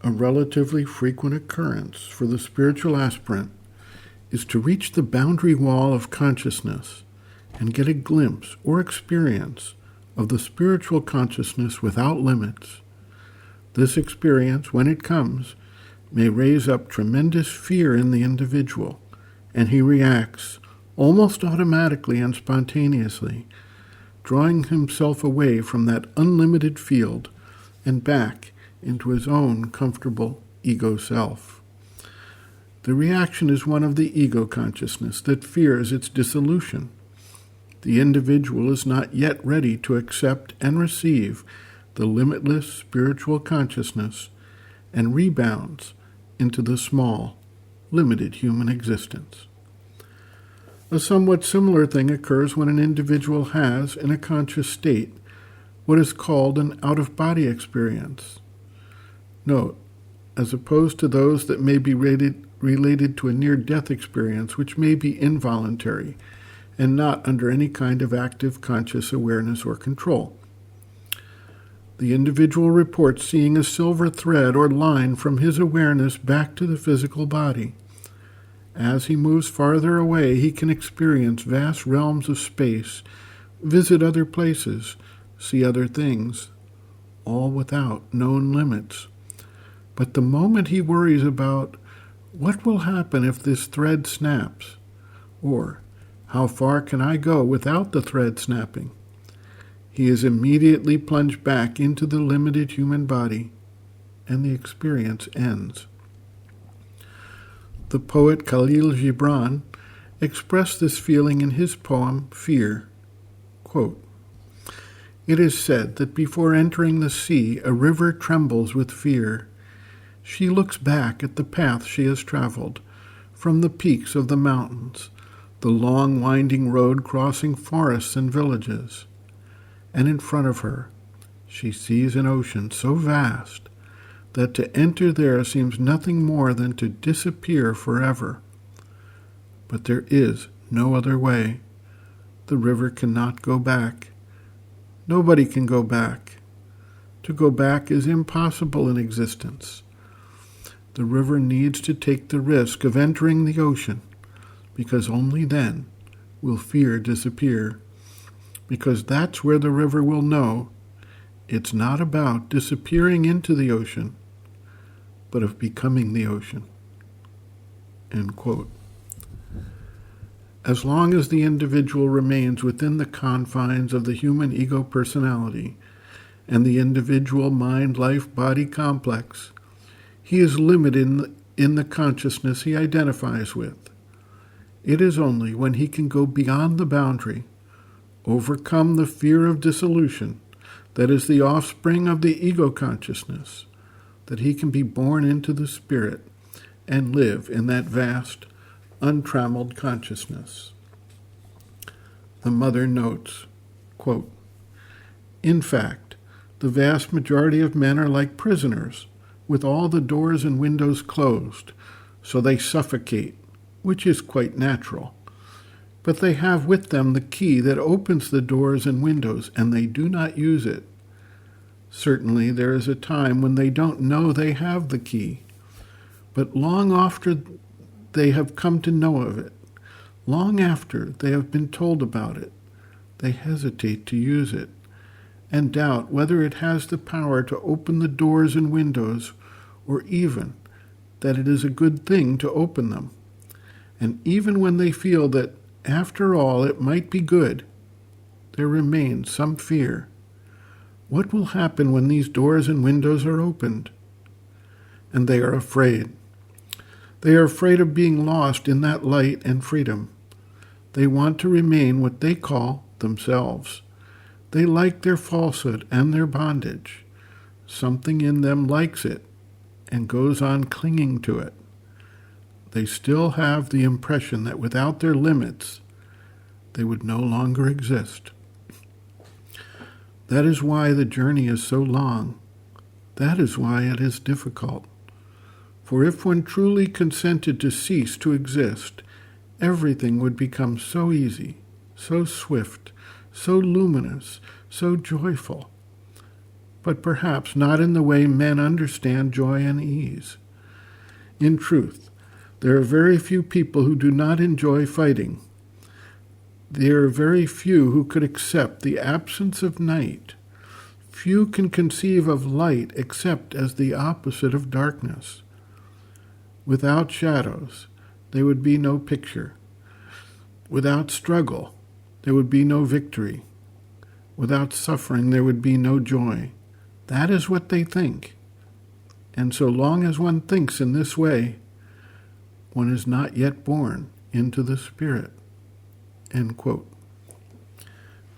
A relatively frequent occurrence for the spiritual aspirant is to reach the boundary wall of consciousness and get a glimpse or experience of the spiritual consciousness without limits. This experience, when it comes, may raise up tremendous fear in the individual, and he reacts almost automatically and spontaneously, drawing himself away from that unlimited field and back into his own comfortable ego self. The reaction is one of the ego consciousness that fears its dissolution. The individual is not yet ready to accept and receive the limitless spiritual consciousness and rebounds into the small, limited human existence. A somewhat similar thing occurs when an individual has, in a conscious state, what is called an out-of-body experience. Note, as opposed to those that may be related to a near-death experience, which may be involuntary and not under any kind of active conscious awareness or control. The individual reports seeing a silver thread or line from his awareness back to the physical body. As he moves farther away, he can experience vast realms of space, visit other places, see other things, all without known limits. But the moment he worries about what will happen if this thread snaps, or how far can I go without the thread snapping, he is immediately plunged back into the limited human body, and the experience ends. The poet Khalil Gibran expressed this feeling in his poem, Fear. Quote, "It is said that before entering the sea, a river trembles with fear. She looks back at the path she has traveled, from the peaks of the mountains, the long winding road crossing forests and villages. And in front of her, she sees an ocean so vast that to enter there seems nothing more than to disappear forever. But there is no other way. The river cannot go back. Nobody can go back. To go back is impossible in existence. The river needs to take the risk of entering the ocean, because only then will fear disappear. Because that's where the river will know it's not about disappearing into the ocean, but of becoming the ocean." End quote. As long as the individual remains within the confines of the human ego personality and the individual mind-life-body complex, he is limited in the consciousness he identifies with. It is only when he can go beyond the boundary, overcome the fear of dissolution that is the offspring of the ego consciousness, that he can be born into the spirit and live in that vast, untrammeled consciousness. The mother notes, quote, "In fact, the vast majority of men are like prisoners, with all the doors and windows closed, so they suffocate, which is quite natural. But they have with them the key that opens the doors and windows, and they do not use it. Certainly there is a time when they don't know they have the key, but long after they have come to know of it, long after they have been told about it, they hesitate to use it, and doubt whether it has the power to open the doors and windows, or even that it is a good thing to open them. And even when they feel that, after all, it might be good, there remains some fear. What will happen when these doors and windows are opened? And they are afraid. They are afraid of being lost in that light and freedom. They want to remain what they call themselves. They like their falsehood and their bondage. Something in them likes it and goes on clinging to it. They still have the impression that without their limits, they would no longer exist. That is why the journey is so long. That is why it is difficult. For if one truly consented to cease to exist, everything would become so easy, so swift, so luminous, so joyful. but perhaps not in the way men understand joy and ease. In truth, there are very few people who do not enjoy fighting. There are very few who could accept the absence of night. Few can conceive of light except as the opposite of darkness. Without shadows, there would be no picture. Without struggle, there would be no victory. Without suffering, there would be no joy. That is what they think. And so long as one thinks in this way, one is not yet born into the Spirit. End quote.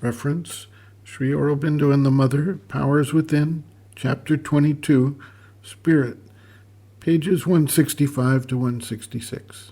Reference, Sri Aurobindo and the Mother, Powers Within, Chapter 22, Spirit, pages 165 to 166.